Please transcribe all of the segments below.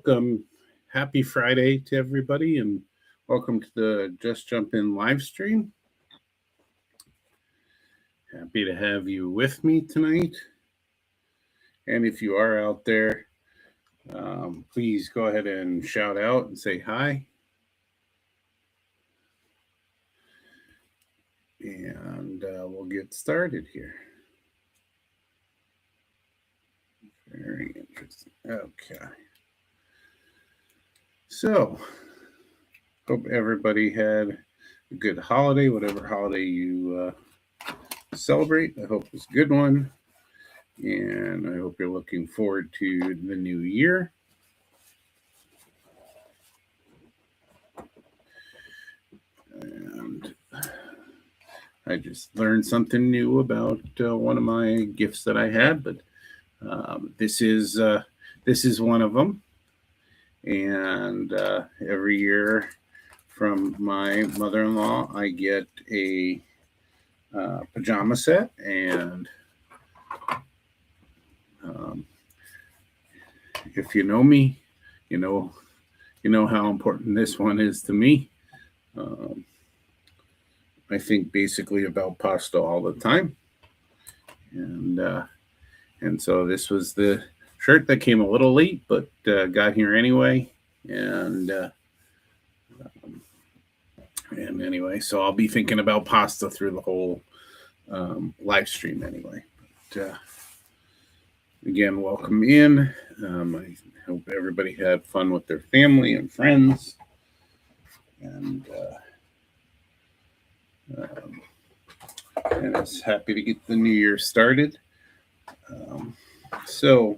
welcome. Happy Friday to everybody, and welcome to the Just Jump In live stream. Happy to have you with me tonight. And if you are out there, please go ahead and shout out and say hi. And we'll get started here. Very interesting. Okay. So, hope everybody had a good holiday, whatever holiday you celebrate. I hope it's a good one. And I hope you're looking forward to the new year. And I just learned something new about one of my gifts that I had, but this is one of them. And every year from my mother-in-law, I get a pajama set, and if you know me, you know how important this one is to me. I think basically about pasta all the time, and so this was the shirt that came a little late, but got here anyway, and anyway, so I'll be thinking about pasta through the whole live stream anyway. But, again, welcome in. I hope everybody had fun with their family and friends, and it's happy to get the new year started. So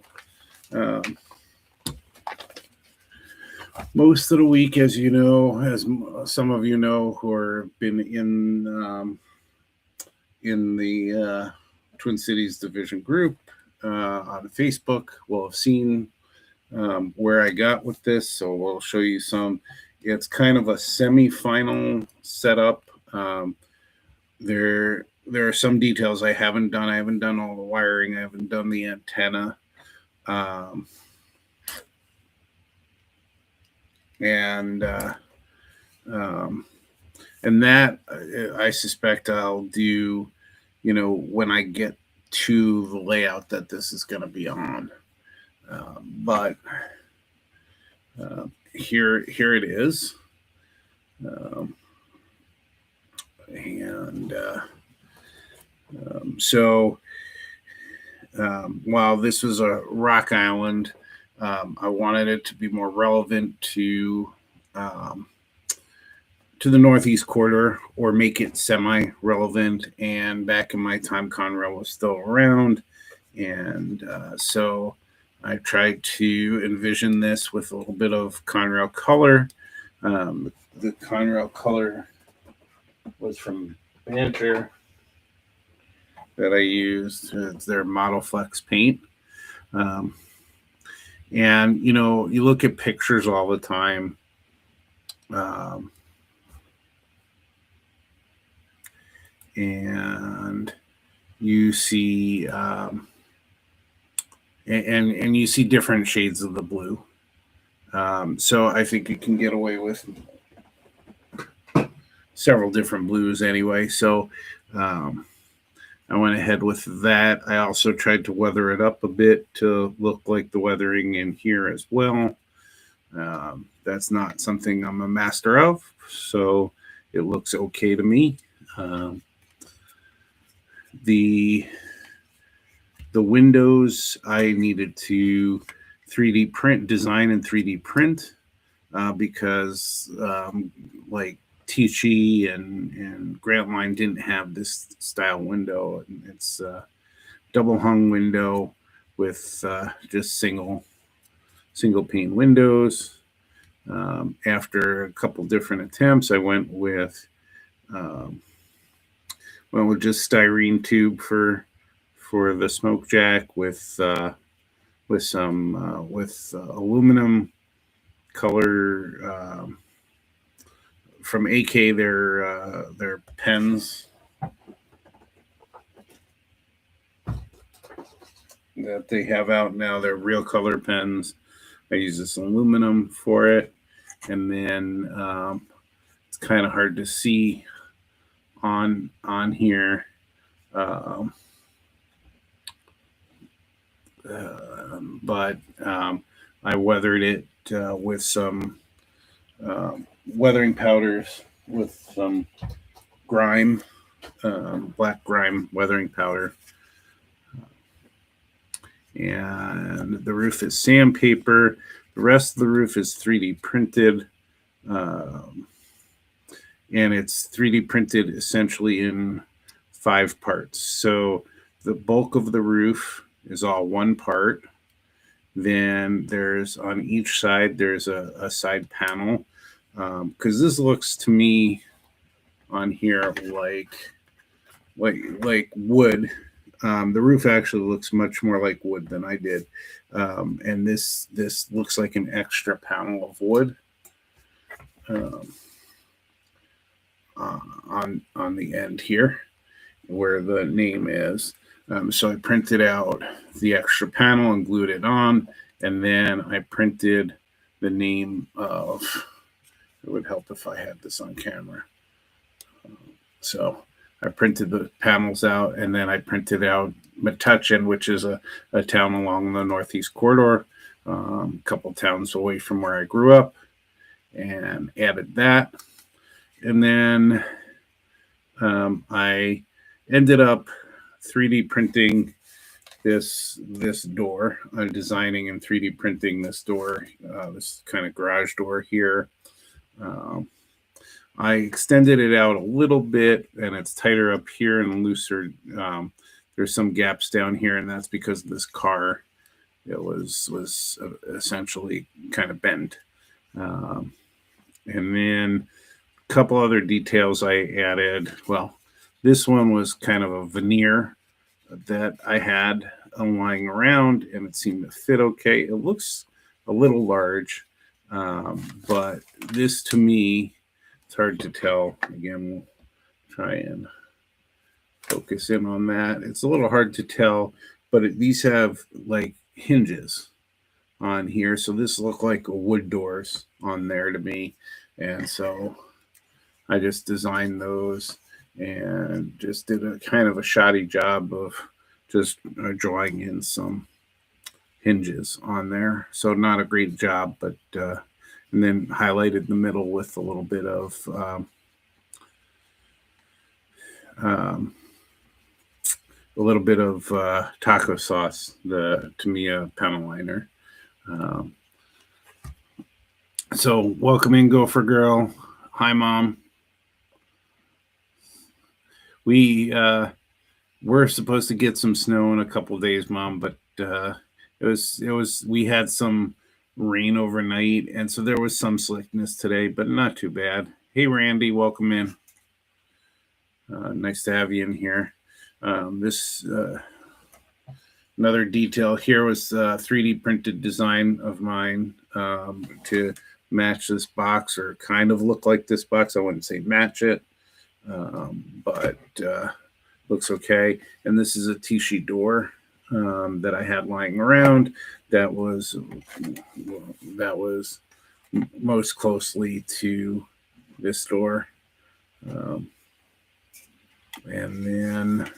most of the week, as you know, as some of you know who have been in the Twin Cities Division group on Facebook, will have seen where I got with this. So we'll show you some. It's kind of a semi-final setup. There are some details I haven't done. I haven't done all the wiring. I haven't done the antenna. And that I suspect I'll do, when I get to the layout that this is going to be on. But here it is. So while this was a rock island, I wanted it to be more relevant to the Northeast Quarter, or make it semi-relevant. And back in my time, Conrail was still around, and so I tried to envision this with a little bit of Conrail color. The Conrail color was from Banter that I used. It's their Model Flex paint. And, you look at pictures all the time. And you see, and you see different shades of the blue. So I think you can get away with several different blues anyway. So I went ahead with that. I also tried to weather it up a bit to look like the weathering in here as well. That's not something I'm a master of, so it looks okay to me. The windows I needed to 3D print, design and 3D print, because like Tichy and Grantline didn't have this style window. It's a double hung window with just single pane windows. After a couple different attempts, I went with just styrene tube for the smoke jack with aluminum color from AK, their pens that they have out now. They're real color pens. I use this aluminum for it. And then it's kind of hard to see on here. But I weathered it with some weathering powders with some grime, black grime weathering powder. And the roof is sandpaper. The rest of the roof is 3D printed. And it's 3D printed essentially in 5 parts. So the bulk of the roof is all one part. Then there's on each side, there's a side panel. Because this looks to me on here like wood. The roof actually looks much more like wood than I did. And this looks like an extra panel of wood on the end here where the name is. So I printed out the extra panel and glued it on, and then I printed the name of, it would help if I had this on camera. So I printed the panels out, and then I printed out Metuchen, which is a town along the Northeast Corridor, a couple towns away from where I grew up, and added that. And then I ended up 3D printing this door. I'm designing and 3D printing this door, this kind of garage door here. I extended it out a little bit, and it's tighter up here and looser. There's some gaps down here, and that's because of this car. It was essentially kind of bent. And then a couple other details I added. Well, this one was kind of a veneer that I had lying around, and it seemed to fit okay. It looks a little large, but this to me, it's hard to tell. Again, we'll try and focus in on that. It's a little hard to tell, but these have like hinges on here. So this looked like wood doors on there to me. And so I just designed those and just did a kind of a shoddy job of just drawing in some hinges on there. So not a great job, but and then highlighted the middle with a little bit of taco sauce, the Tamiya panel liner. So welcome in, Gopher Girl. Hi, Mom. We're supposed to get some snow in a couple days, Mom, but we had some rain overnight, and so there was some slickness today, but not too bad. Hey, Randy, welcome in. Nice to have you in here. Another detail here was a 3D printed design of mine to match this box, or kind of look like this box. I wouldn't say match it, but looks okay. And this is a Tichy door that I had lying around that was most closely to this door. And then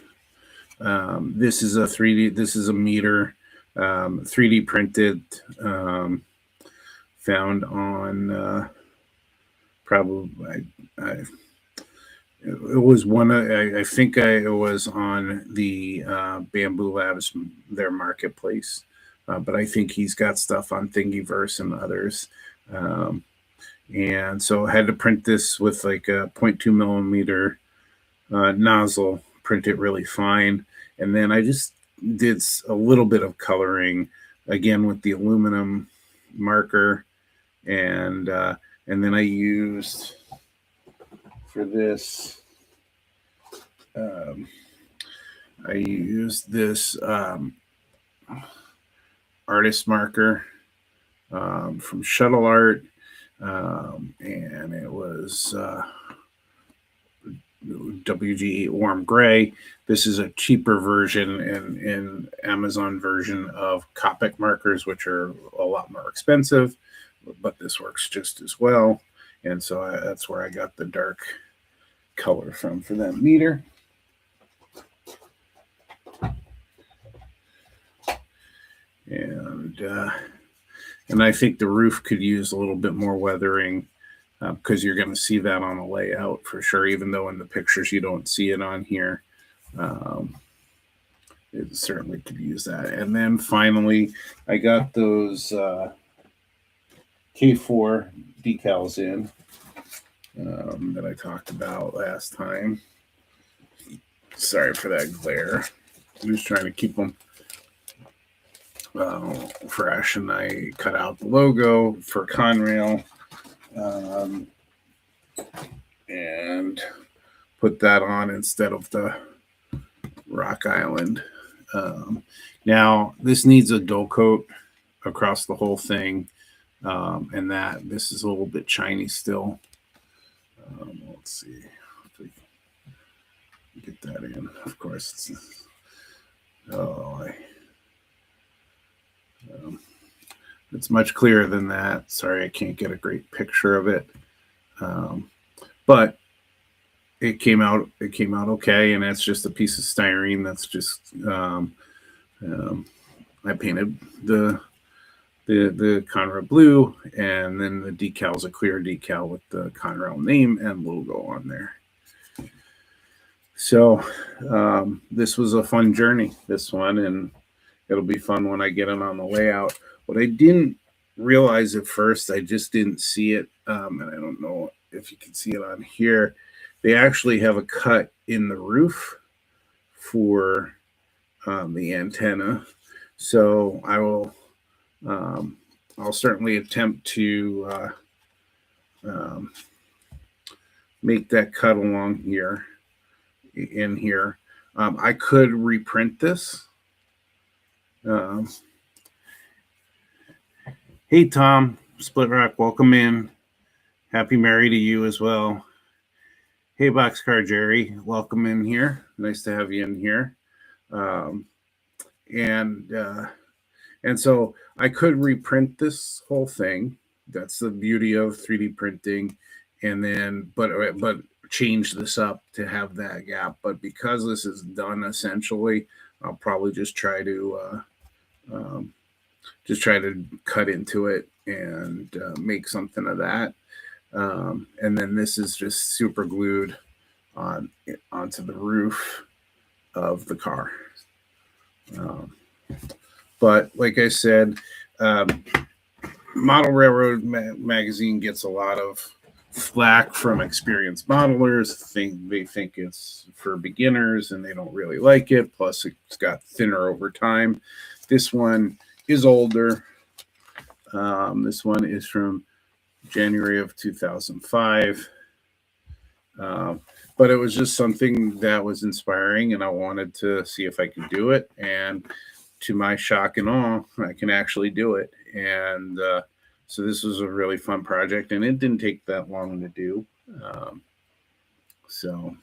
this is a meter, 3D printed, found on probably it was one of, I think it was on the Bamboo Labs, their marketplace, but I think he's got stuff on Thingiverse and others. And so I had to print this with like a 0.2 millimeter nozzle, print it really fine. And then I just did a little bit of coloring again with the aluminum marker. And then I used for this, I used this artist marker from Shuttle Art. And it was WG warm gray. This is a cheaper version in Amazon version of Copic markers, which are a lot more expensive, but this works just as well. And so that's where I got the dark color from for that meter. And I think the roof could use a little bit more weathering, because you're going to see that on the layout for sure, even though in the pictures you don't see it on here. It certainly could use that. And then finally, I got those K4 decals in that I talked about last time. Sorry for that glare. I'm just trying to keep them fresh, and I cut out the logo for Conrail and put that on instead of the Rock Island. Now this needs a dull coat across the whole thing, and that this is a little bit shiny still. Let's see if we can get that in. Of course, it's much clearer than that. Sorry, I can't get a great picture of it, but it came out okay, and that's just a piece of styrene. That's just I painted the Conrail blue, and then the decal's a clear decal with the Conrail name and logo on there. So this was a fun journey, this one, and it'll be fun when I get it on the layout. What I didn't realize at first, I just didn't see it, and I don't know if you can see it on here. They actually have a cut in the roof for the antenna. So I will, I'll certainly attempt to make that cut along here, in here. I could reprint this. Hey, Tom, Split Rock, welcome in. Happy Mary to you as well. Hey, Boxcar Jerry, welcome in here. Nice to have you in here. And so I could reprint this whole thing. That's the beauty of 3D printing. And then, but change this up to have that gap. But because this is done essentially, I'll probably just try to cut into it and make something of that. And then this is just super glued onto the roof of the car. But like I said, Model Railroad magazine gets a lot of flack from experienced modelers. They think it's for beginners and they don't really like it. Plus, it's got thinner over time. This one is older. This one is from January of 2005. But it was just something that was inspiring, and I wanted to see if I could do it. And to my shock and awe, I can actually do it. And so this was a really fun project, and it didn't take that long to do. So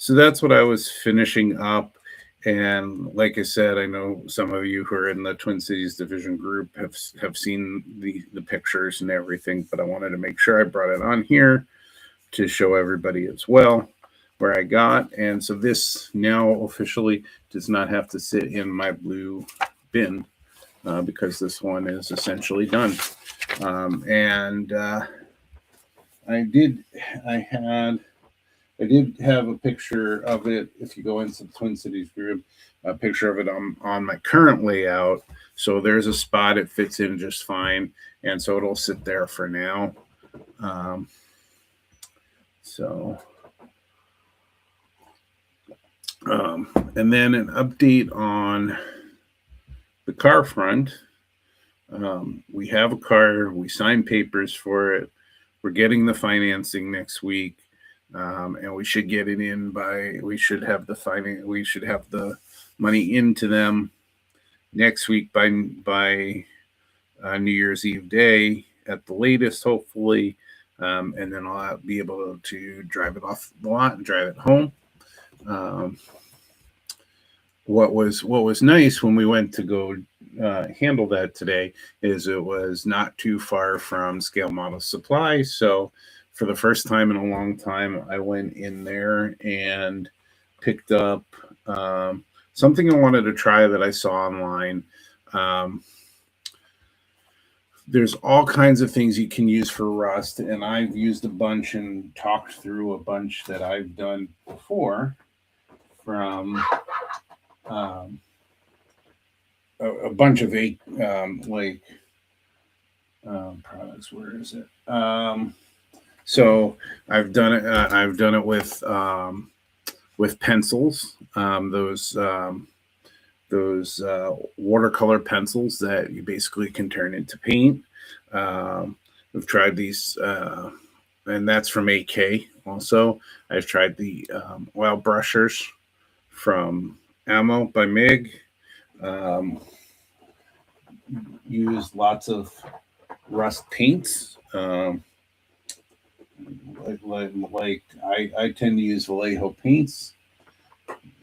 that's what I was finishing up. And like I said, I know some of you who are in the Twin Cities Division group have seen the pictures and everything, but I wanted to make sure I brought it on here to show everybody as well where I got. And so this now officially does not have to sit in my blue bin because this one is essentially done. I did have a picture of it. If you go into the Twin Cities group, a picture of it on my current layout. So there's a spot it fits in just fine. And so it'll sit there for now. And then an update on the car front. We have a car. We signed papers for it. We're getting the financing next week. And we should get it in we should have the money into them next week by New Year's Eve day at the latest, hopefully. and then I'll be able to drive it off the lot and drive it home. What was nice when we went to go handle that today is it was not too far from Scale Model Supply. So for the first time in a long time, I went in there and picked up something I wanted to try that I saw online. There's all kinds of things you can use for rust, and I've used a bunch and talked through a bunch that I've done before from a bunch of products. Where is it? So I've done it. I've done it with pencils. Those watercolor pencils that you basically can turn into paint. We've tried these, and that's from AK. Also, I've tried the oil brushers from Ammo by MIG. Used lots of rust paints. Like I tend to use Vallejo paints,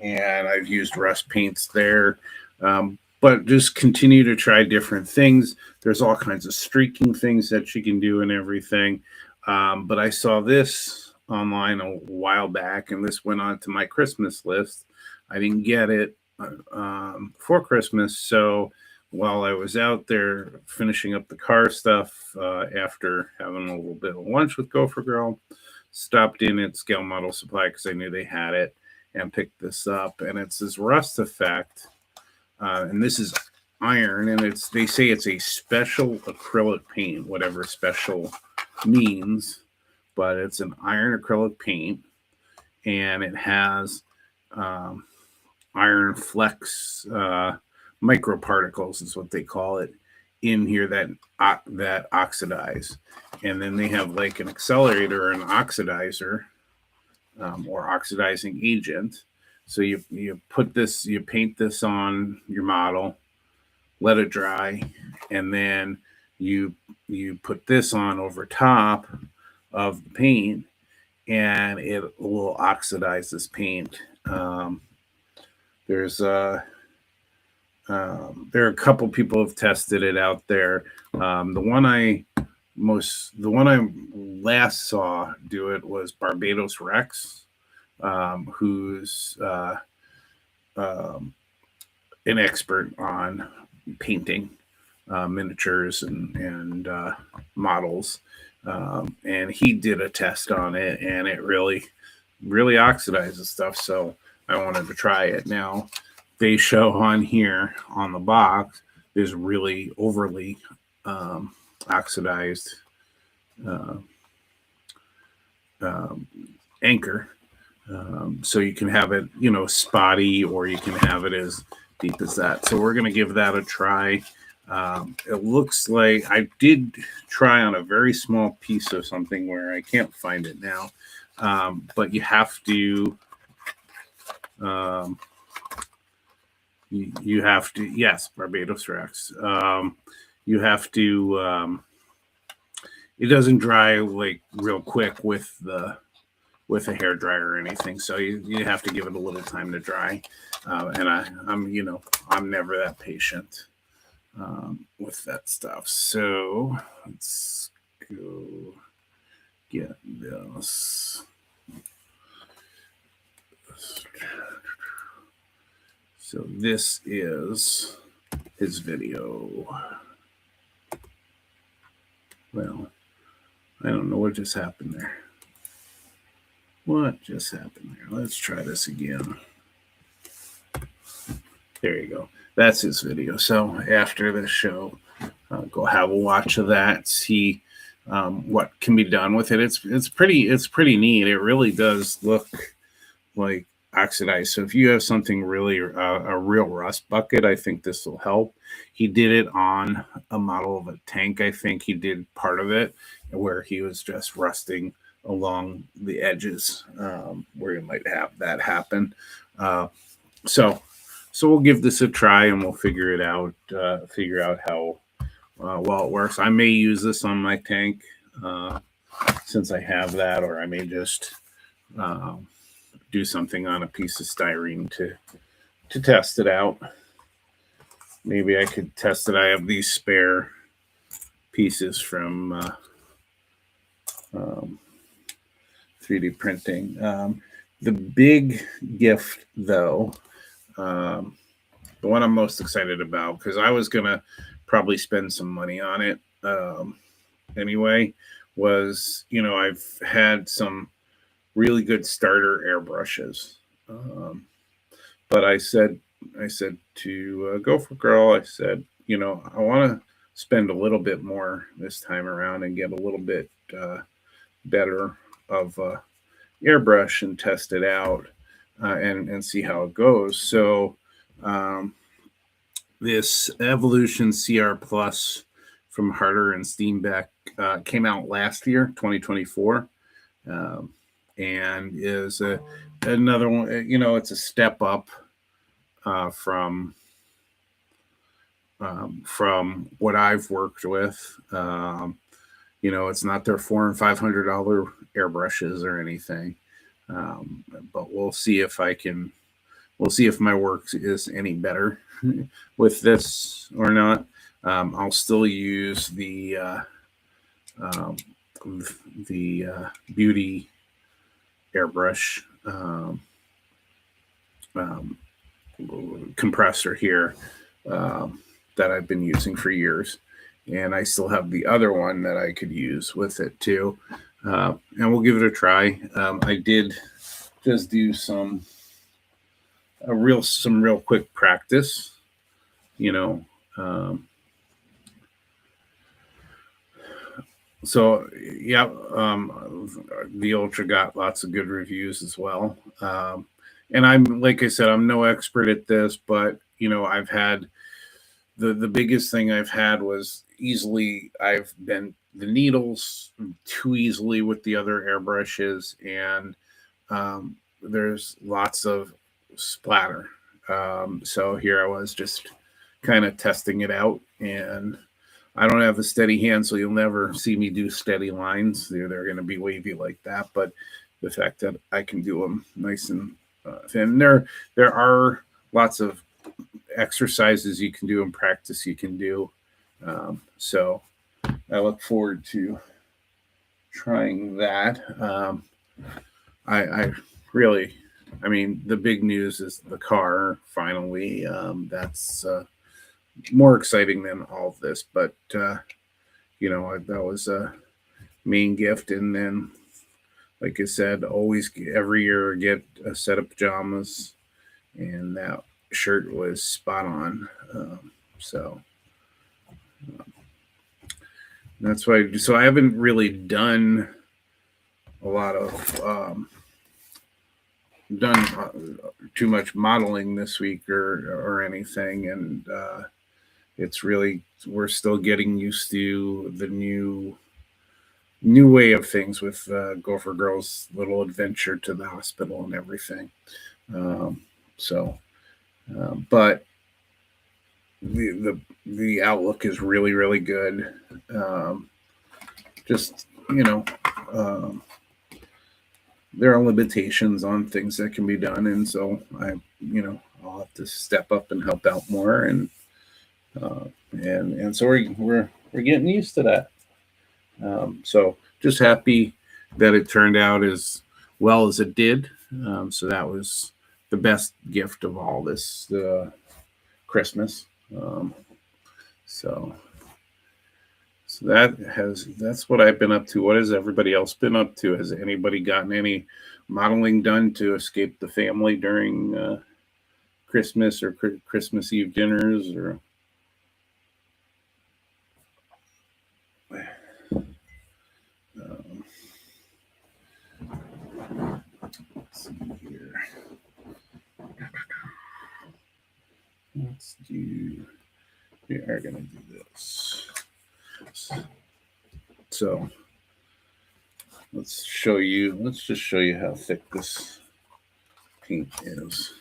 and I've used rust paints there. But just continue to try different things. There's all kinds of streaking things that you can do and everything. But I saw this online a while back, and this went on to my Christmas list. I didn't get it for Christmas, so while I was out there finishing up the car stuff after having a little bit of lunch with Gopher Girl, stopped in at Scale Model Supply because I knew they had it and picked this up. And it's this rust effect, and this is iron, and they say it's a special acrylic paint, whatever special means, but it's an iron acrylic paint, and it has iron flex microparticles is what they call it in here that oxidize. And then they have like an accelerator or an oxidizer or oxidizing agent. So you paint this on your model, let it dry, and then you put this on over top of the paint, and it will oxidize this paint. There are a couple people have tested it out there. The one I last saw do it was Barbados Rex, who's an expert on painting miniatures and models, and he did a test on it, and it really oxidizes stuff. So I wanted to try it. Now they show on here on the box there's really overly oxidized anchor. So you can have it, spotty, or you can have it as deep as that. So we're going to give that a try. It looks like I did try on a very small piece of something where I can't find it now. But you have to, yes, Barbados Rex. You have to, it doesn't dry like real quick with a hair dryer or anything. So you have to give it a little time to dry. And I'm never that patient with that stuff. So let's go get this. So this is his video. Well, I don't know what just happened there. What just happened there? Let's try this again. There you go. That's his video. So after this show, go have a watch of that. See what can be done with it. It's pretty neat. It really does look like oxidized. So if you have something really a real rust bucket, I think this will help. He did it on a model of a tank. I think he did part of it where he was just rusting along the edges where you might have that happen. So we'll give this a try, and we'll figure out how well it works. I may use this on my tank since I have that, or I may just do something on a piece of styrene to test it out. Maybe I could test it. I have these spare pieces from 3D printing. The big gift, though, the one I'm most excited about, because I was going to probably spend some money on it anyway, was, I've had some really good starter airbrushes. But I said to Gopher Girl, I said, I want to spend a little bit more this time around and get a little bit better of airbrush and test it out and see how it goes. So this Evolution CR Plus from Harder and Steenbeck came out last year, 2024, and is another one. It's a step up from what I've worked with. It's not their $400 and $500 airbrushes or anything, but we'll see if my work is any better with this or not. I'll still use the Beauty airbrush compressor here that I've been using for years, and I still have the other one that I could use with it too, and we'll give it a try. I did just do some real quick practice, so yeah, the Ultra got lots of good reviews as well. And like I said, I'm no expert at this, but I've had the biggest thing I've had was I've bent the needles too easily with the other airbrushes, and there's lots of splatter. So here I was just kind of testing it out, and I don't have a steady hand, so you'll never see me do steady lines. They're going to be wavy like that, but the fact that I can do them nice and thin. There are lots of exercises you can do and practice you can do. So I look forward to trying that. I really, the big news is the car finally. That's more exciting than all of this, but that was a main gift. And then, like I said, always every year get a set of pajamas, and that shirt was spot on. That's why. So I haven't really done a lot of too much modeling this week or anything, and it's really, we're still getting used to the new way of things with Gopher Girl's little adventure to the hospital and everything. But the outlook is really, really good. There are limitations on things that can be done, and so I'll have to step up and help out more, and so we're getting used to that. So just happy that it turned out as well as it did. So that was the best gift of all this Christmas. So that's what I've been up to. What has everybody else been up to? Has anybody gotten any modeling done to escape the family during Christmas or Christmas Eve dinners? Or let's see here. We are going to do this. So let's just show you how thick this paint is.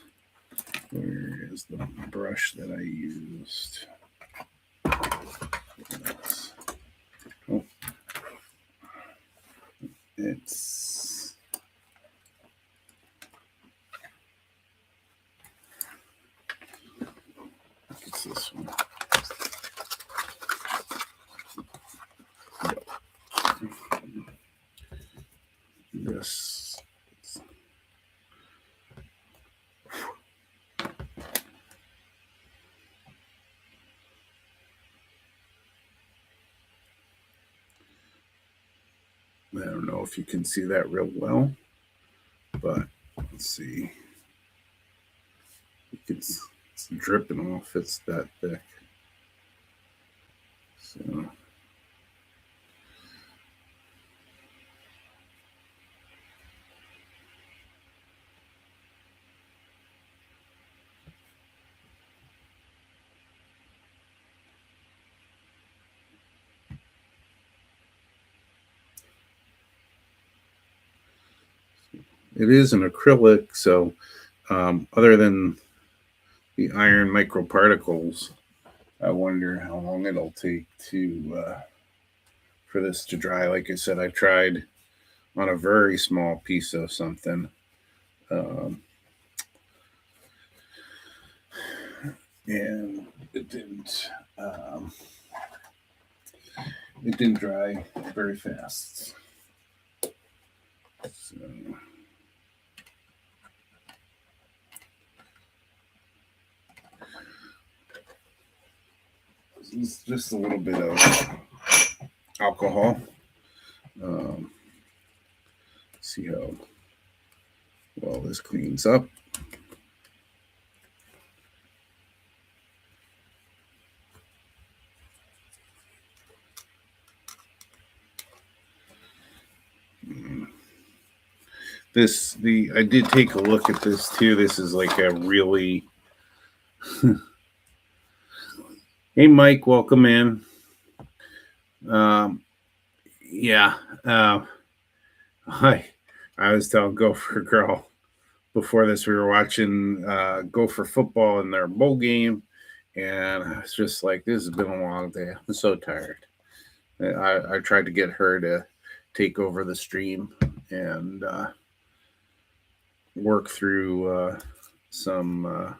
Where is the brush that I used? Oh. It's this one. This. I don't know if you can see that real well, but let's see. It's dripping off. It's that thick. So it is an acrylic. So other than the iron microparticles, I wonder how long it'll take to for this to dry. Like I said, I tried on a very small piece of something, um, and it didn't dry very fast. So. It's just a little bit of alcohol. See how well this cleans up. I did take a look at this too. This is like a really Hey Mike, welcome in. Yeah. Hi. I was telling Gopher Girl before this, we were watching Gopher football in their bowl game, and I was just like, this has been a long day. I'm so tired. I tried to get her to take over the stream and work through some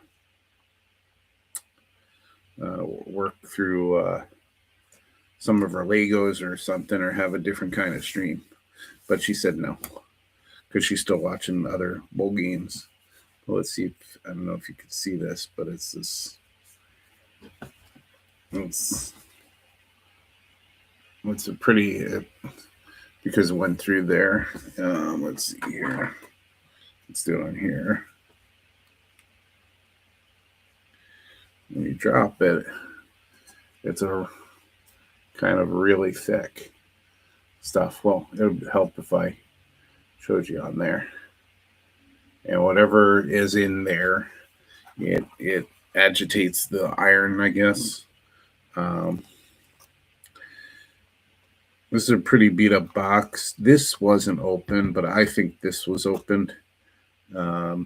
some of her Legos or something, or have a different kind of stream. But she said no, because she's still watching other bowl games. Well, let's see if I don't know if you could see this, but it's this. It's a pretty because it went through there. Let's see here. Let's do it on here. When you drop it, it's a kind of really thick stuff. Well, it would help if I showed you on there. And whatever is in there, it agitates the iron, I guess. This is a pretty beat up box. This wasn't open, but I think this was opened. But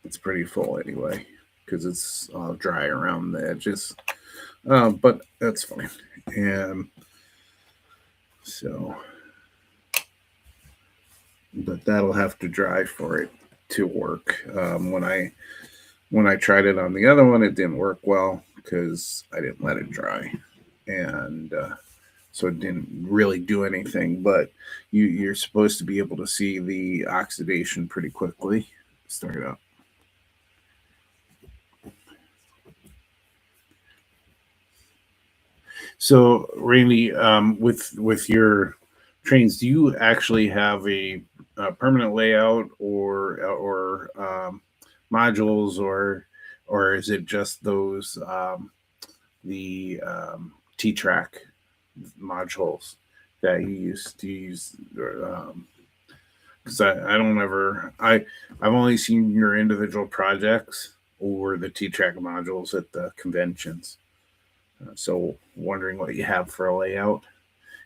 it's pretty full anyway, because it's dry around the edges. But that's fine. And so, but that'll have to dry for it to work. When I tried it on the other one, it didn't work well because I didn't let it dry, and so it didn't really do anything. But you're supposed to be able to see the oxidation pretty quickly. Start up. So, Randy, with your trains, do you actually have a permanent layout or modules, or is it just those the T-track modules that you used to use? Because I don't ever I've only seen your individual projects or the T-track modules at the conventions. So wondering what you have for a layout.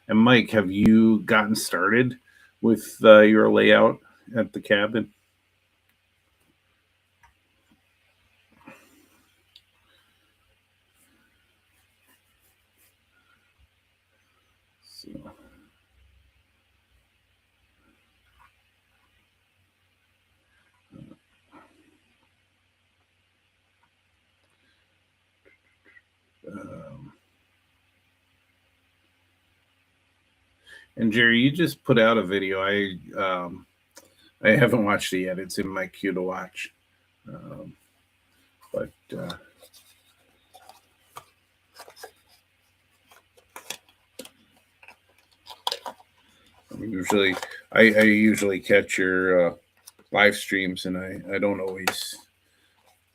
And Mike, have you gotten started with your layout at the cabin? So And Jerry, you just put out a video. I haven't watched it yet. It's in my queue to watch. But I usually catch your live streams, and I don't always.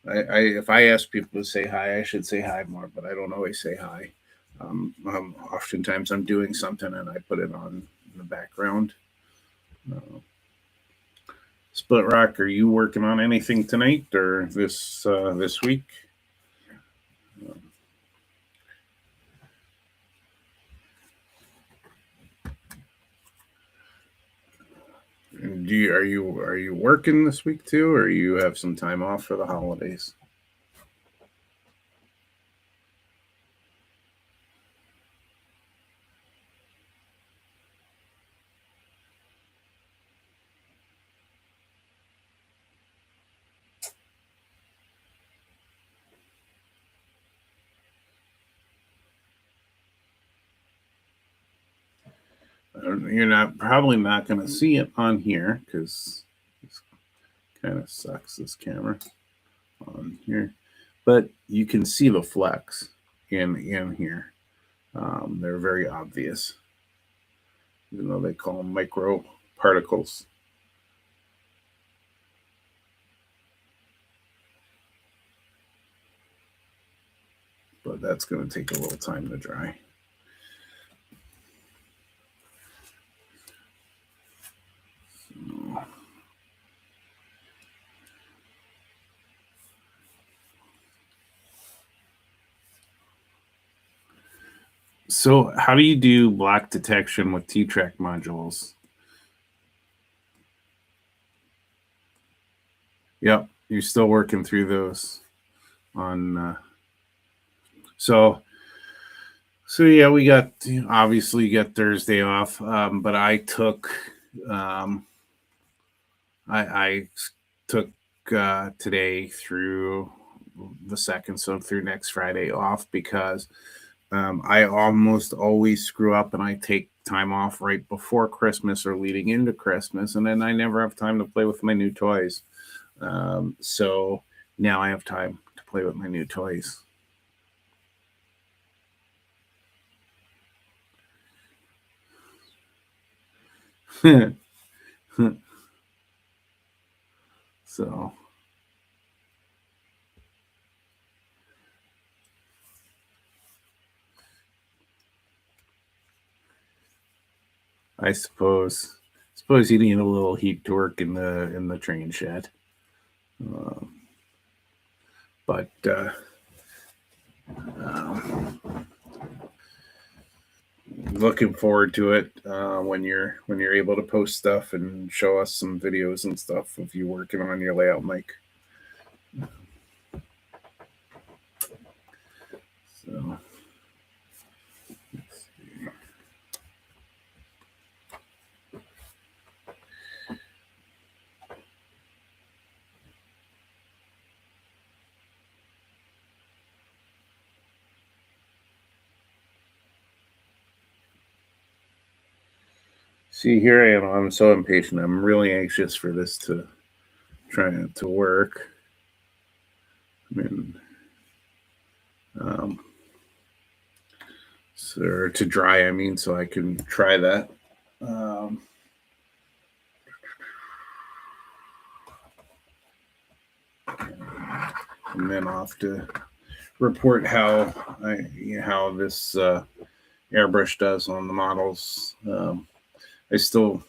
If I ask people to say hi, I should say hi more, but I don't always say hi. Oftentimes I'm doing something and I put it on in the background. Split Rock, are you working on anything tonight or this week? And are you working this week too, or you have some time off for the holidays? You're probably not going to see it on here because this kind of sucks, this camera on here, but you can see the flecks in here. They're very obvious, even though they call them micro particles. But that's going to take a little time to dry. So how do you do block detection with T-Track modules? Yep, you're still working through those on. So yeah, we got obviously get Thursday off, but I took I took today through the 2nd, so through next Friday off because I almost always screw up and I take time off right before Christmas or leading into Christmas, and then I never have time to play with my new toys. So now I have time to play with my new toys. So I suppose you need a little heat to work in the train shed, but looking forward to it when you're able to post stuff and show us some videos and stuff of you working on your layout mic. So see, here I am. I'm so impatient. I'm really anxious for this to try to work. I mean, so to dry. I mean, so I can try that. And then I'll have to report how this airbrush does on the models. I still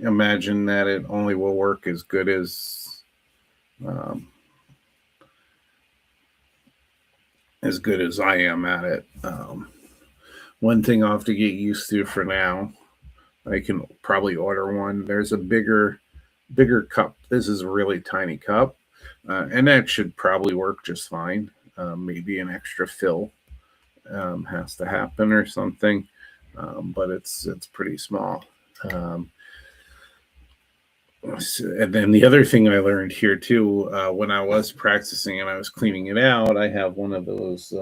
imagine that it only will work as good as I am at it. One thing I'll have to get used to for now, I can probably order one. There's a bigger cup. This is a really tiny cup, and that should probably work just fine. Maybe an extra fill has to happen or something, but it's pretty small. And then the other thing I learned here too, when I was practicing and I was cleaning it out, I have one of those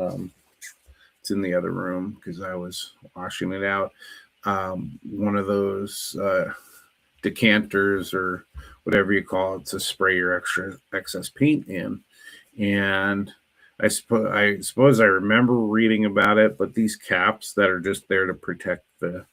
It's in the other room because I was washing it out. One of those decanters or whatever you call it to spray your excess paint in. And I suppose I remember reading about it, but these caps that are just there to protect the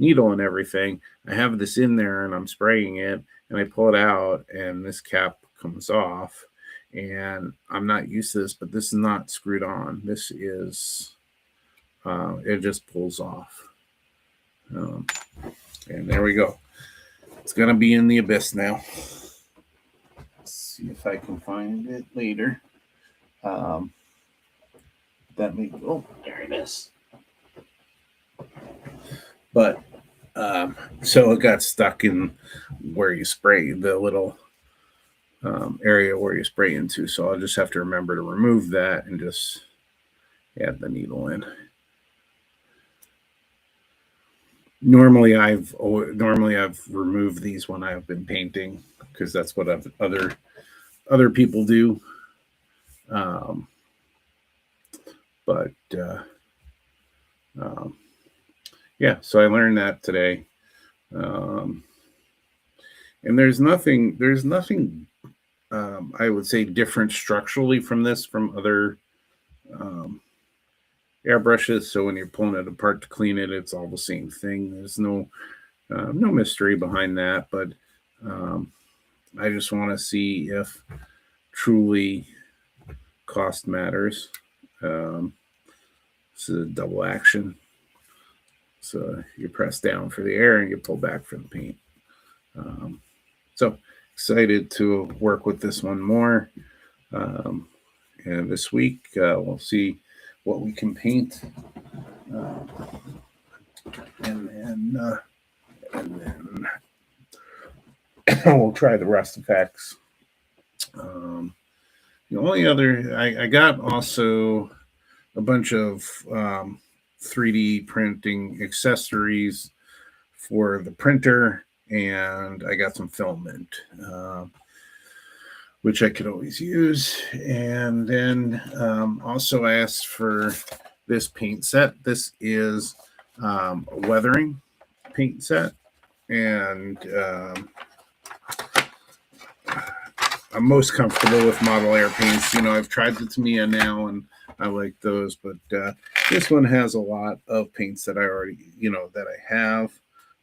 needle and everything, I have this in there and I'm spraying it and I pull it out and this cap comes off. And I'm not used to this, but this is not screwed on. This is, it just pulls off. And there we go. It's going to be in the abyss now. Let's see if I can find it later. That may go. Oh, there it is. But so it got stuck in where you spray, the little area where you spray into. So I'll just have to remember to remove that and just add the needle in. Normally I've removed these when I've been painting because that's what other people do. Yeah, so I learned that today. And there's nothing I would say different structurally from other airbrushes. So when you're pulling it apart to clean it, it's all the same thing. There's no mystery behind that, but I just want to see if truly cost matters. This is a double action. So you press down for the air and you pull back for the paint. So excited to work with this one more. And this week we'll see what we can paint. And then we'll try the rust effects. The only other, I got also a bunch of 3D printing accessories for the printer, and I got some filament, which I could always use. And then also I asked for this paint set. This is a weathering paint set, and I'm most comfortable with model air paints. I've tried the Tamiya now, and I like those, but this one has a lot of paints that I already, that I have,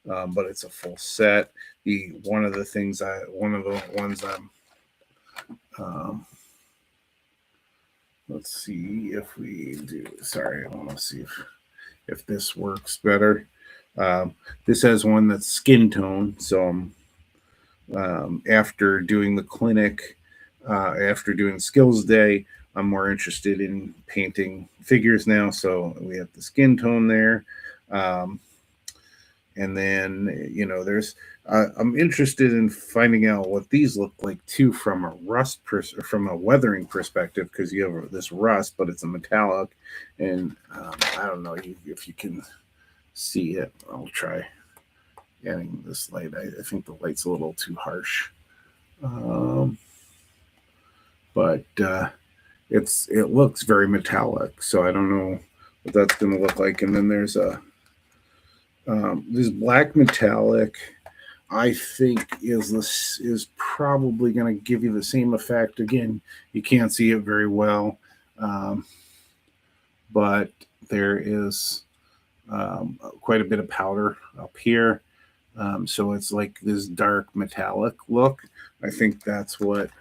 but it's a full set. One of the ones I'm, let's see if we do. Sorry, I want to see if this works better. This has one that's skin tone, so after doing the clinic, after doing skills day, I'm more interested in painting figures now. So we have the skin tone there. And then, there's, I'm interested in finding out what these look like too from from a weathering perspective, because you have this rust, but it's a metallic. And I don't know if you can see it. I'll try adding this light. I think the light's a little too harsh. But it looks very metallic, so I don't know what that's going to look like. And then there's this black metallic, I think is probably going to give you the same effect. Again, you can't see it very well, but there is quite a bit of powder up here. So it's like this dark metallic look. I think that's what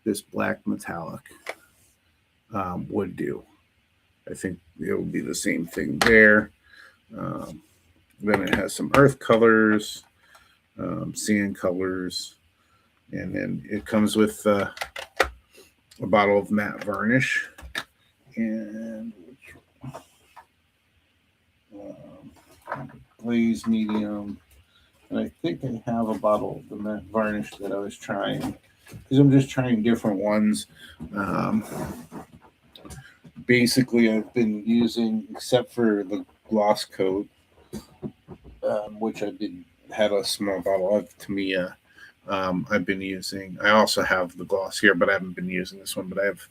this black metallic would do. I think it would be the same thing there. Then it has some earth colors, sand colors, and then it comes with a bottle of matte varnish and glaze medium. And I think I have a bottle of the matte varnish that I was trying, because I'm just trying different ones. Basically, I've been using, except for the gloss coat, which had a small bottle of Tamiya. I've been using, I also have the gloss here, but I haven't been using this one. But I have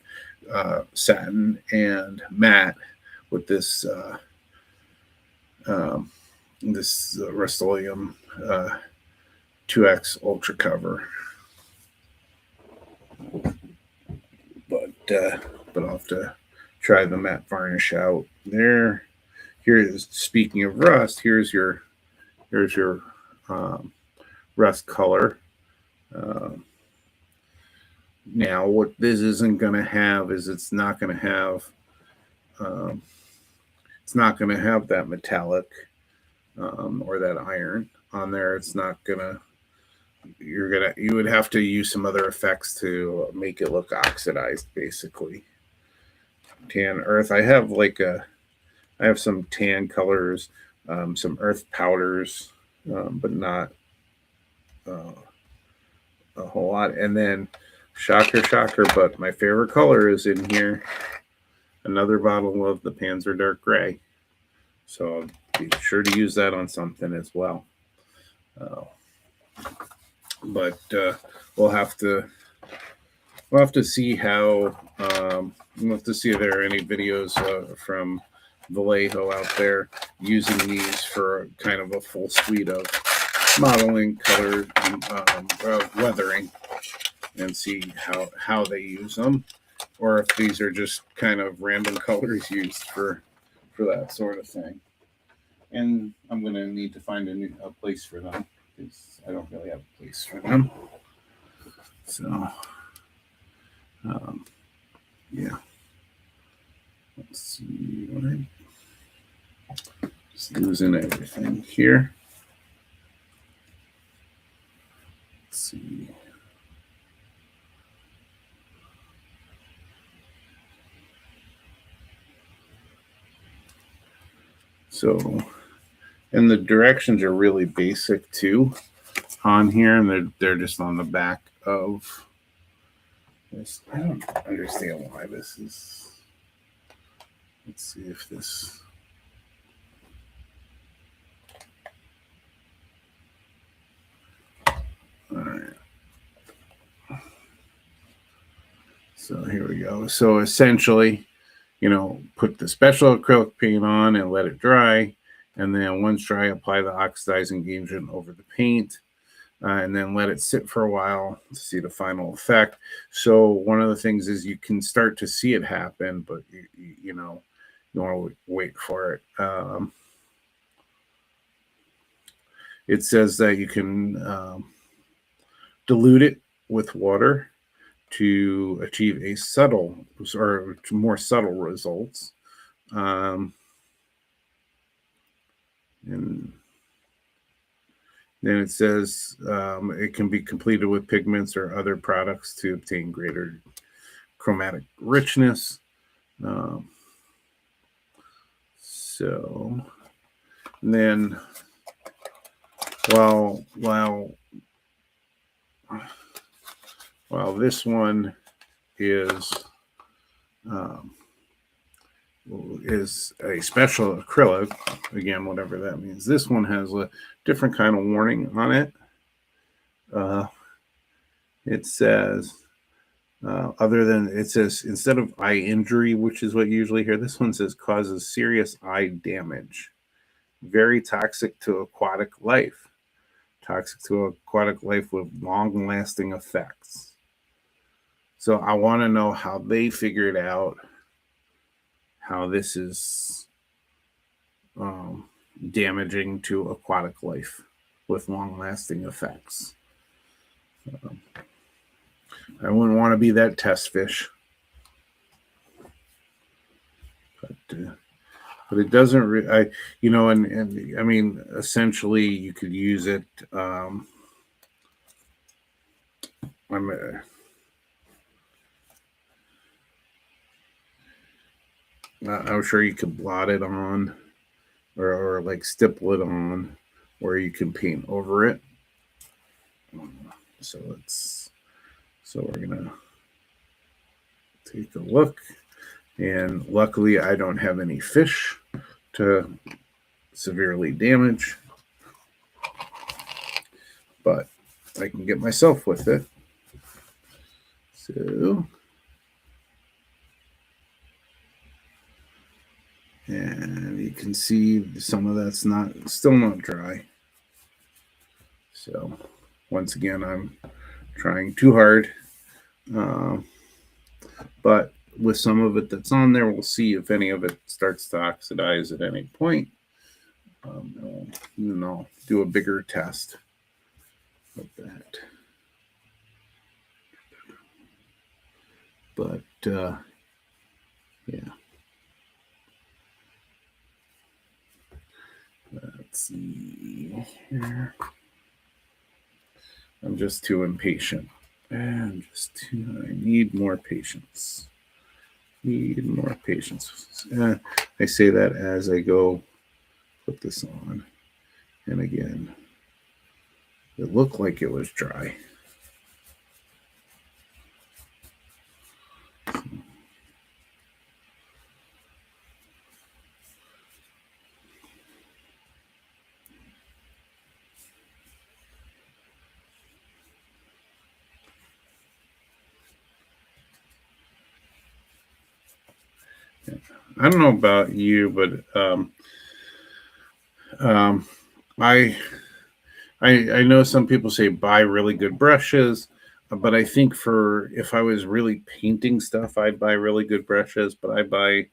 satin and matte, with this this Rust-Oleum 2X Ultra Cover. But I'll have to try the matte varnish out there. Here's, speaking of rust, here's your rust color. Now, what this isn't going to have is it's not going to have that metallic or that iron on there. It's not going to. You would have to use some other effects to make it look oxidized, basically. Tan earth. I have some tan colors, some earth powders, but not a whole lot. And then, shocker, but my favorite color is in here. Another bottle of the Panzer Dark Gray. So be sure to use that on something as well. But we'll have to see how we'll have to see if there are any videos from Vallejo out there using these for kind of a full suite of modeling, color, weathering, and see how they use them, or if these are just kind of random colors used for that sort of thing. And I'm going to need to find a place for them, because I don't really have a place for them. So, yeah. Let's see. Just losing everything here. Let's see. So, and the directions are really basic too on here, and they're just on the back of this. I don't understand why this is. Let's see if this. All right. So here we go. So essentially, put the special acrylic paint on and let it dry. And then once dry, apply the oxidizing agent over the paint. And then let it sit for a while to see the final effect. So one of the things is you can start to see it happen, but you want to wait for it. It says that you can dilute it with water to achieve a subtle or more subtle results. And then it says it can be completed with pigments or other products to obtain greater chromatic richness. So then, while this one is a special acrylic, again, whatever that means. This one has a different kind of warning on it. It says, it says, instead of eye injury, which is what you usually hear, this one says causes serious eye damage. Very toxic to aquatic life. Toxic to aquatic life with long-lasting effects. So I want to know how they figured out how this is damaging to aquatic life with long-lasting effects. I wouldn't want to be that test fish. But it doesn't, and I mean, essentially you could use it. I'm sure you could blot it on or like stipple it on, or you can paint over it. So we're going to take a look. And luckily, I don't have any fish to severely damage, but I can get myself with it. So, you can see some of that's still not dry. So once again, I'm trying too hard. But with some of it that's on there, we'll see if any of it starts to oxidize at any point. And I'll do a bigger test of that. But yeah. Let's see here. I'm just too impatient. I need more patience. Need more patience. I say that as I go put this on. And again, it looked like it was dry. I don't know about you, but I know some people say buy really good brushes, but I think if I was really painting stuff, I'd buy really good brushes. But I buy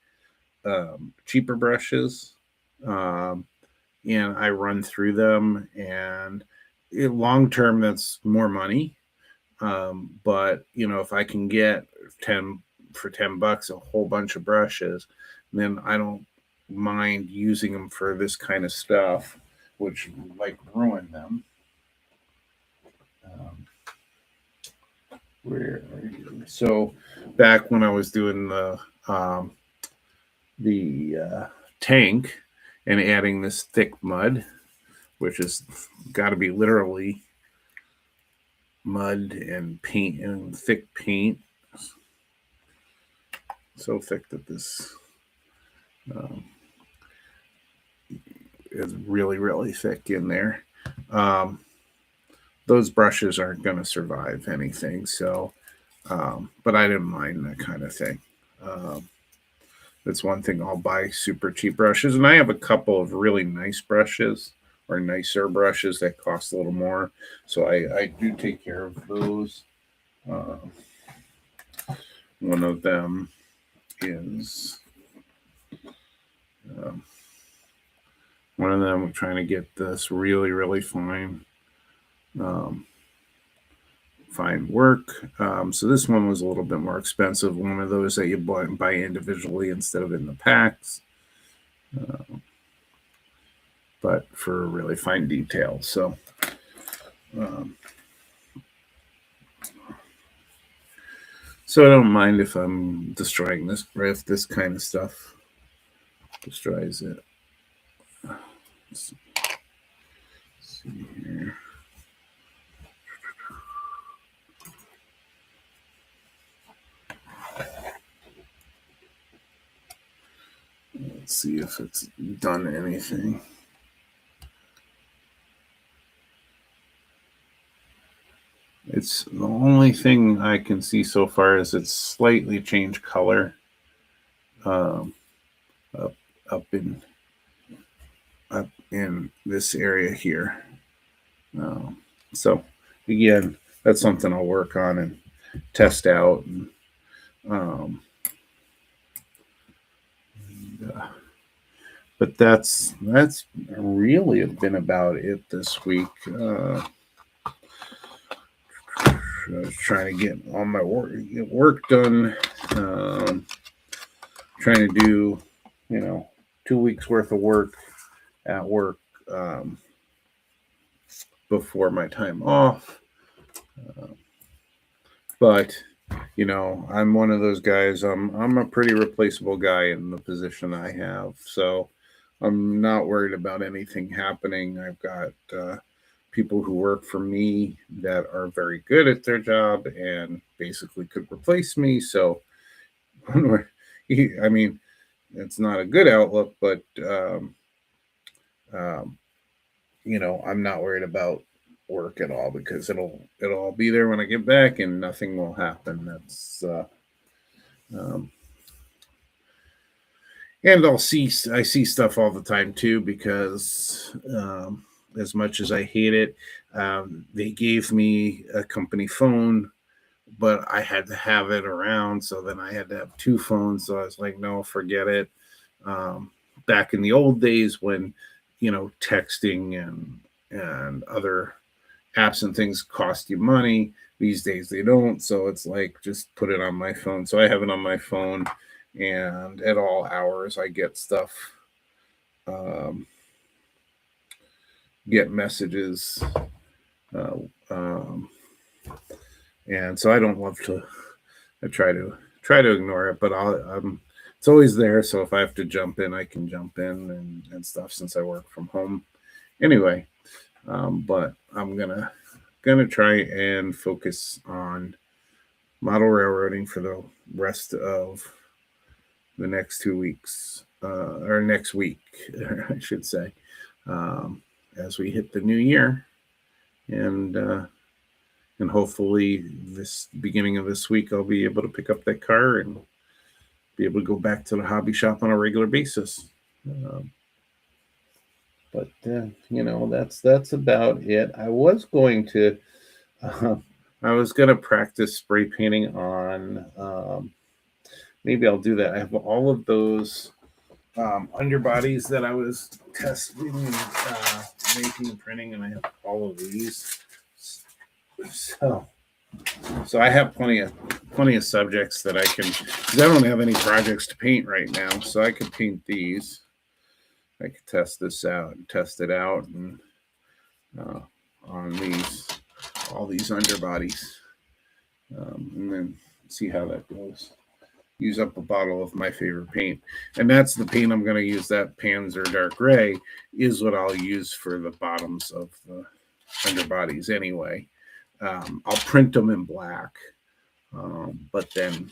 cheaper brushes, and I run through them. And long term, that's more money. But if I can get $10 a whole bunch of brushes, then I don't mind using them for this kind of stuff, which like ruin them. Where are you? So back when I was doing the tank and adding this thick mud, which has got to be literally mud and paint and thick paint, so thick that this is really, really thick in there. Those brushes aren't going to survive anything. So, but I didn't mind that kind of thing. That's one thing. I'll buy super cheap brushes, and I have a couple of really nice brushes or nicer brushes that cost a little more. So I do take care of those. One of them is I'm trying to get this really, really fine work. So this one was a little bit more expensive. One of those that you buy individually instead of in the packs. But for really fine detail. So so I don't mind if I'm destroying this, or if this kind of stuff destroys it. Let's see here. Let's see if it's done anything. It's the only thing I can see so far is it's slightly changed color up in this area here. So again, that's something I'll work on and test out. But that's really been about it this week. I was trying to get all my work done. Trying to do, 2 weeks worth of work at work before my time off. But I'm one of those guys. I'm a pretty replaceable guy in the position I have, so I'm not worried about anything happening. I've got people who work for me that are very good at their job and basically could replace me. So, I mean, it's not a good outlook, but I'm not worried about work at all because it'll all be there when I get back and nothing will happen. That's And I see stuff all the time too, because as much as I hate it, they gave me a company phone, but I had to have it around. So then I had to have two phones. So I was like, no, forget it. Um, Back in the old days when, texting and other apps and things cost you money. These days they don't. So it's like, just put it on my phone. So I have it on my phone, and at all hours I get stuff, um, get messages. Uh, um, and so I don't love to, I try to ignore it, but it's always there. So if I have to jump in, I can jump in and stuff, since I work from home anyway. But I'm gonna try and focus on model railroading for the rest of the next 2 weeks, or next week, I should say, as we hit the new year, and hopefully this beginning of this week I'll be able to pick up that car and be able to go back to the hobby shop on a regular basis. But that's about it. I was going to practice spray painting on. Maybe I'll do that. I have all of those underbodies that I was testing and making and printing, and I have all of these. So I have plenty of subjects that I can, because I don't have any projects to paint right now, so I could paint these. I could test this out and test it out, and on all these underbodies, and then see how that goes. Use up a bottle of my favorite paint, and that's the paint I'm going to use. That Panzer Dark Gray is what I'll use for the bottoms of the underbodies anyway. I'll print them in black, but then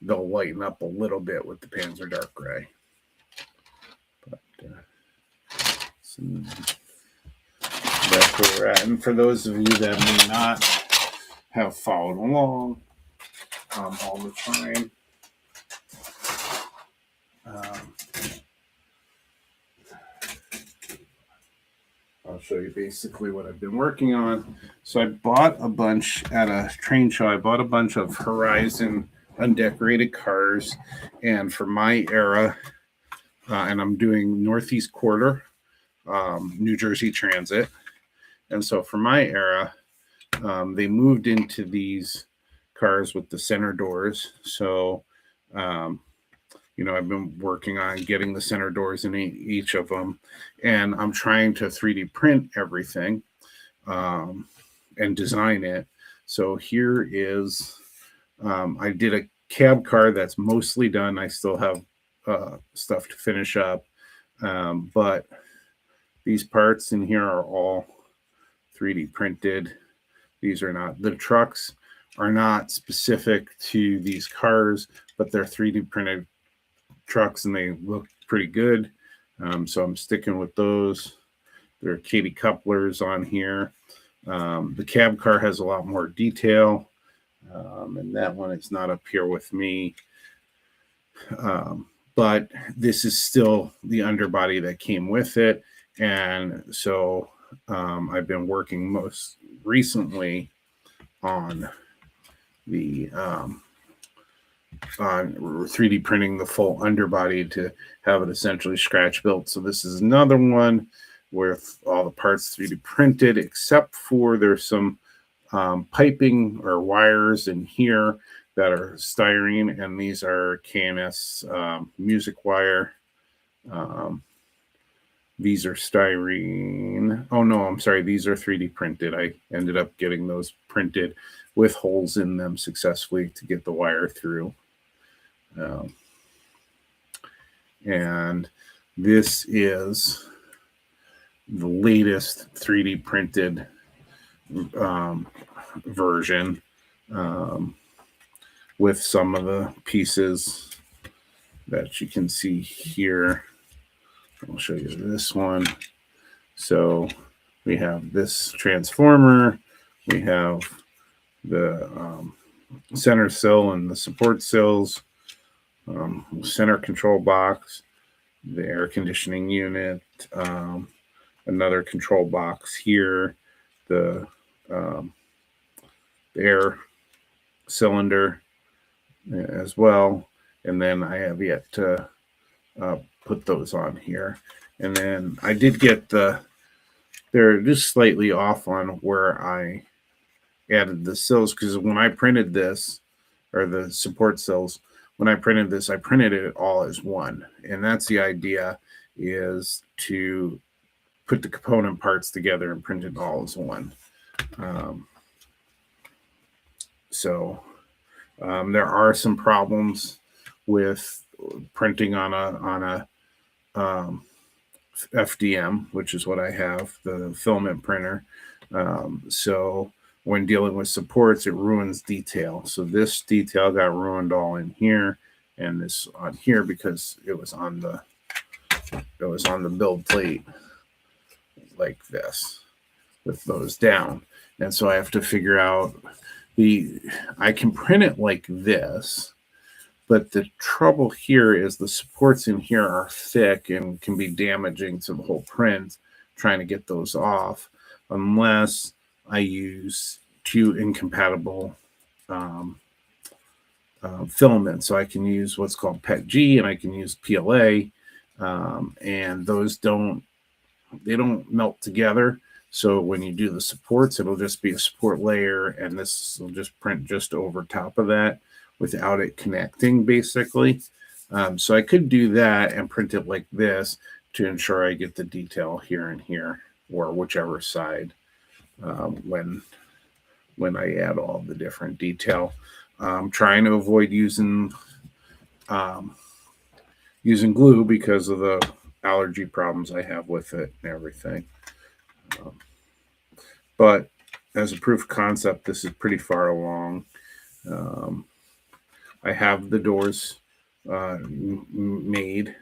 they'll lighten up a little bit with the Panzer Dark Gray. But so that's where we're at. And for those of you that may not have followed along all the time, I'll show you basically what I've been working on. So I bought a bunch at a train show. I bought a bunch of Horizon undecorated cars, and for my era, and I'm doing Northeast Quarter, New Jersey Transit. And so for my era, they moved into these cars with the center doors. So, I've been working on getting the center doors in each of them, and I'm trying to 3D print everything and design it. So here is, I did a cab car that's mostly done. I still have stuff to finish up, but these parts in here are all 3D printed. These are not, the trucks are not specific to these cars, but they're 3D printed trucks, and they look pretty good. So I'm sticking with those. There are Katie couplers on here. The cab car has a lot more detail, and that one is not up here with me. But this is still the underbody that came with it. And so I've been working most recently on the 3D printing the full underbody to have it essentially scratch built. So this is another one with all the parts 3D printed, except for there's some piping or wires in here that are styrene, and these are K&S music wire. These are styrene. Oh no, I'm sorry. These are 3D printed. I ended up getting those printed with holes in them successfully to get the wire through. And this is the latest 3D printed version, with some of the pieces that you can see here. I'll show you this one. So we have this transformer, we have the center sill and the support sills, center control box, the air conditioning unit, another control box here, the air cylinder as well. And then I have yet to put those on here. And then I did get they're just slightly off on where I added the sills, because when I printed this, or the support sills, when I printed this, I printed it all as one. And that's the idea, is to put the component parts together and print it all as one. There are some problems with printing on a FDM, which is what I have, the filament printer. So when dealing with supports, it ruins detail. So this detail got ruined all in here, and this on here, because it was on the build plate like this, with those down. And so I have to figure out I can print it like this, but the trouble here is the supports in here are thick and can be damaging to the whole print, trying to get those off, unless I use two incompatible filaments. So I can use what's called PETG, and I can use PLA, and those don't melt together. So when you do the supports, it'll just be a support layer, and this will just print just over top of that without it connecting, basically. So I could do that and print it like this to ensure I get the detail here and here, or whichever side, when I add all the different detail. I'm trying to avoid using glue because of the allergy problems I have with it and everything. But as a proof of concept, this is pretty far along. I have the doors made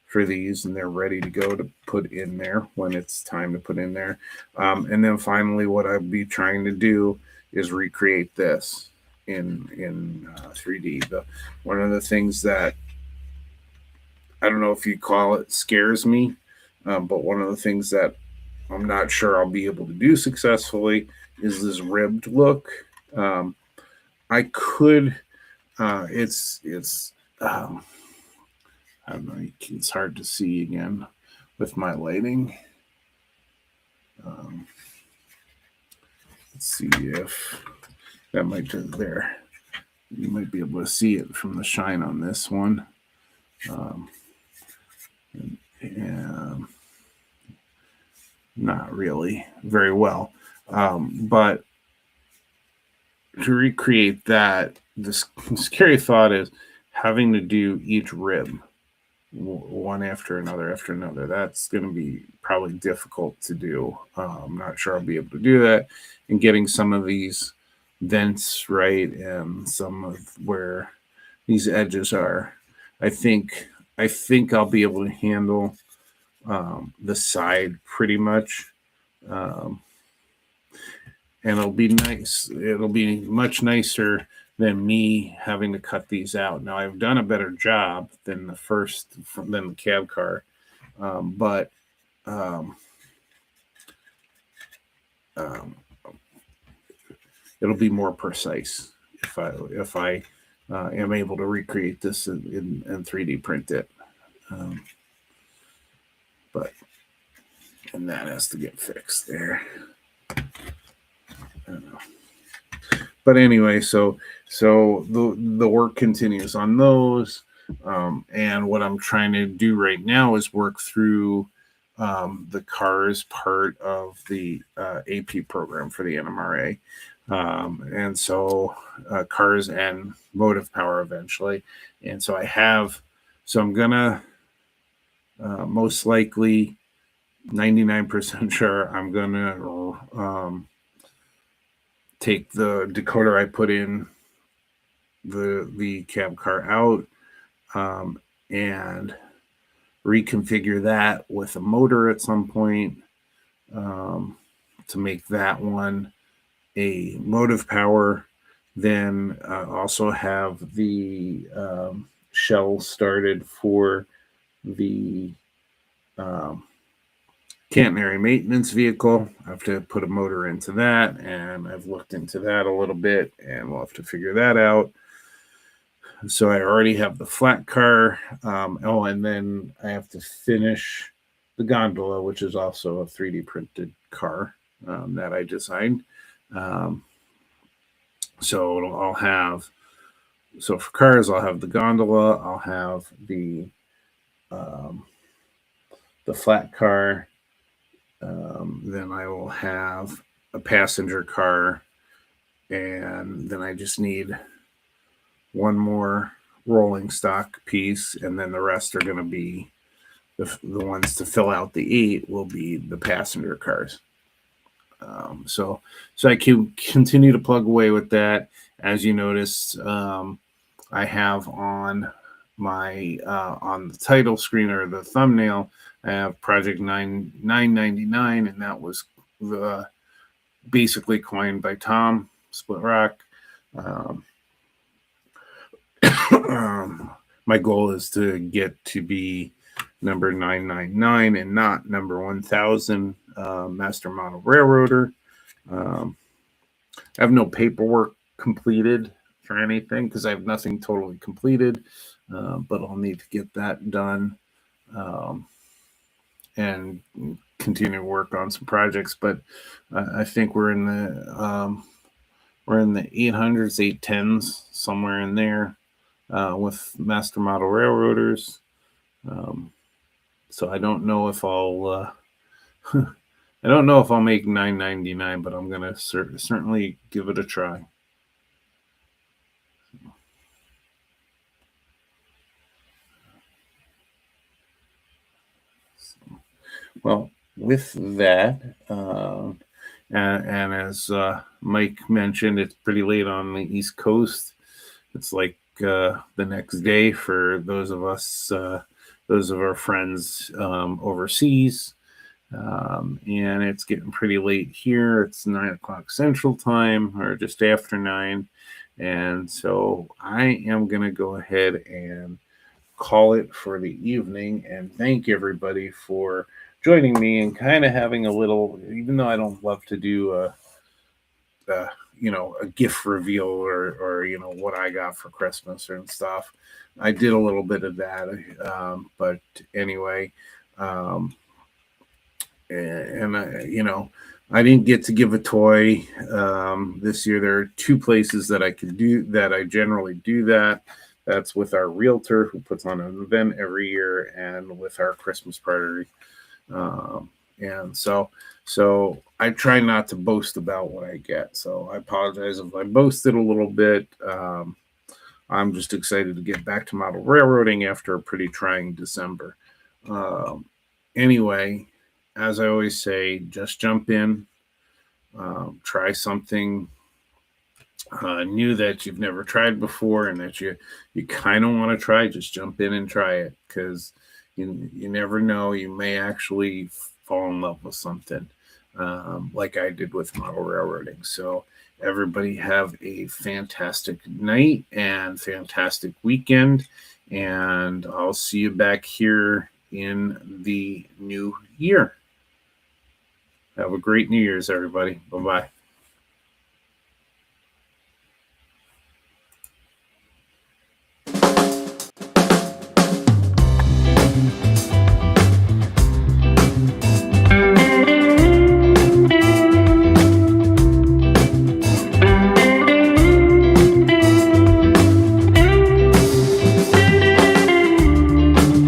for these, and they're ready to go to put in there when it's time to put in there. And then finally, what I'll be trying to do is recreate this in 3D. One of the things that, I don't know if you call it, scares me, but one of the things that I'm not sure I'll be able to do successfully is this ribbed look. I could, it's I don't know, it's hard to see again with my lighting. Let's see if that might be there. You might be able to see it from the shine on this one. And not really very well. But to recreate that, the scary thought is having to do each rib one after another. That's going to be probably difficult to do. I'm not sure I'll be able to do that. And getting some of these vents right, and some of where these edges are, I think I'll be able to handle the side pretty much. And it'll be nice. It'll be much nicer than me having to cut these out. Now, I've done a better job than the cab car, but it'll be more precise if I am able to recreate this in 3D print it. And that has to get fixed there. I don't know. But anyway, so the work continues on those, and what I'm trying to do right now is work through the cars part of the AP program for the NMRA, and so cars and motive power eventually. And so I'm gonna most likely, 99% sure, I'm gonna take the decoder I put in the cab car out, and reconfigure that with a motor at some point, to make that one a motive power. Then also have the shell started for the catenary maintenance vehicle. I have to put a motor into that, and I've looked into that a little bit, and we'll have to figure that out. So I already have the flat car. And then I have to finish the gondola, which is also a 3D printed car that I designed. So for cars, I'll have the gondola, I'll have the flat car, then I will have a passenger car, and then I just need one more rolling stock piece, and then the rest are going to be the ones to fill out the 8 will be the passenger cars. So I can continue to plug away with that. As you noticed, I have on my on the title screen or the thumbnail, I have Project 999, and that was basically coined by Tom Split Rock. My goal is to get to be number 999 and not number 1000 master model railroader. I have no paperwork completed for anything because I have nothing totally completed, but I'll need to get that done and continue to work on some projects. But I think we're in the 800s, 810s, somewhere in there with master model railroaders. So I don't know if I'll I don't know if I'll make 999, but I'm gonna certainly give it a try. Well, with that, and as Mike mentioned, it's pretty late on the East Coast. It's like the next day for those of us, those of our friends overseas. And it's getting pretty late here. It's 9 o'clock Central Time, or just after 9. And so I am going to go ahead and call it for the evening and thank everybody for joining me and kind of having a little, even though I don't love to do a gift reveal or what I got for Christmas and stuff. I did a little bit of that. But anyway, I didn't get to give a toy this year. There are 2 places that I could do that. I generally do that. That's with our realtor who puts on an event every year, and with our Christmas party. And so I try not to boast about what I get. So I apologize if I boasted a little bit. I'm just excited to get back to model railroading after a pretty trying December. Anyway, as I always say, just jump in, try something new that you've never tried before and that you kind of want to try. Just jump in and try it, because you never know. You may actually fall in love with something like I did with model railroading. So everybody have a fantastic night and fantastic weekend, and I'll see you back here in the new year. Have a great New Year's, everybody. Bye-bye.